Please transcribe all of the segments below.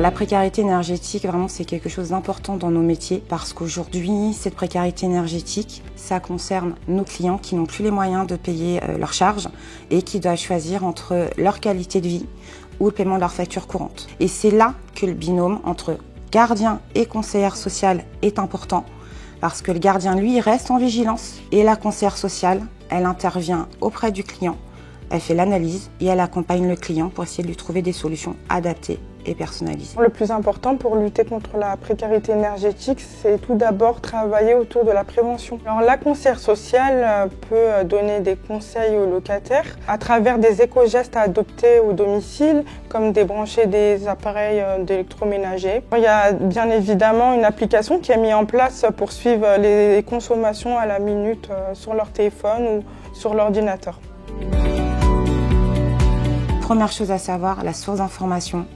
La précarité énergétique, vraiment, c'est quelque chose d'important dans nos métiers parce qu'aujourd'hui, cette précarité énergétique, ça concerne nos clients qui n'ont plus les moyens de payer leurs charges et qui doivent choisir entre leur qualité de vie ou le paiement de leurs factures courantes. Et c'est là que le binôme entre gardien et conseillère sociale est important parce que le gardien, lui, reste en vigilance et la conseillère sociale, elle intervient auprès du client, elle fait l'analyse et elle accompagne le client pour essayer de lui trouver des solutions adaptées et personnalisées. Le plus important pour lutter contre la précarité énergétique, c'est tout d'abord travailler autour de la prévention. Alors, la conseillère sociale peut donner des conseils aux locataires à travers des éco-gestes à adopter au domicile, comme débrancher des appareils d'électroménager. Il y a bien évidemment une application qui est mise en place pour suivre les consommations à la minute sur leur téléphone ou sur l'ordinateur. Première chose à savoir, la source d'information,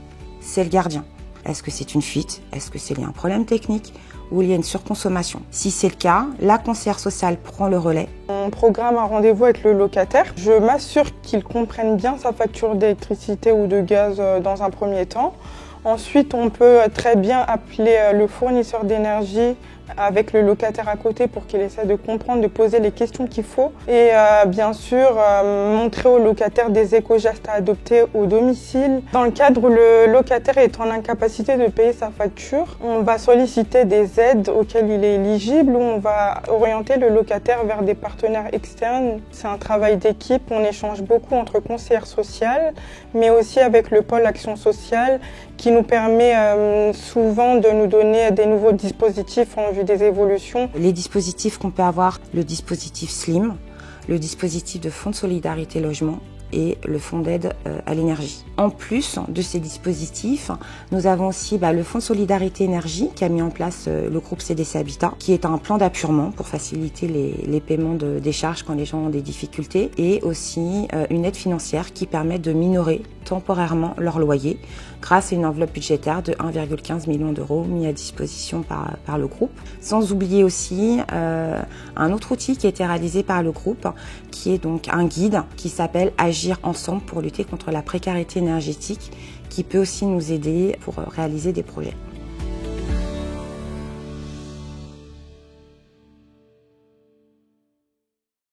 c'est le gardien. Est-ce que c'est une fuite? Est-ce que c'est lié à un problème technique ou lié à une surconsommation? Si c'est le cas, la conseillère sociale prend le relais. On programme un rendez-vous avec le locataire. Je m'assure qu'il comprenne bien sa facture d'électricité ou de gaz dans un premier temps. Ensuite, on peut très bien appeler le fournisseur d'énergie avec le locataire à côté pour qu'il essaie de comprendre, de poser les questions qu'il faut. Et bien sûr, montrer au locataire des éco-gestes à adopter au domicile. Dans le cadre où le locataire est en incapacité de payer sa facture, on va solliciter des aides auxquelles il est éligible ou on va orienter le locataire vers des partenaires externes. C'est un travail d'équipe, on échange beaucoup entre conseillères sociales, mais aussi avec le pôle action sociale qui nous permet souvent de nous donner des nouveaux dispositifs en vue des évolutions. Les dispositifs qu'on peut avoir, le dispositif SLIM, le dispositif de fonds de solidarité logement et le fonds d'aide à l'énergie. En plus de ces dispositifs, nous avons aussi le fonds de solidarité énergie qui a mis en place le groupe CDC Habitat, qui est un plan d'appurement pour faciliter les paiements des charges quand les gens ont des difficultés, et aussi une aide financière qui permet de minorer temporairement leur loyer grâce à une enveloppe budgétaire de 1,15 million d'euros mis à disposition par le groupe. Sans oublier aussi un autre outil qui a été réalisé par le groupe, qui est donc un guide qui s'appelle Agir ensemble pour lutter contre la précarité énergétique, qui peut aussi nous aider pour réaliser des projets.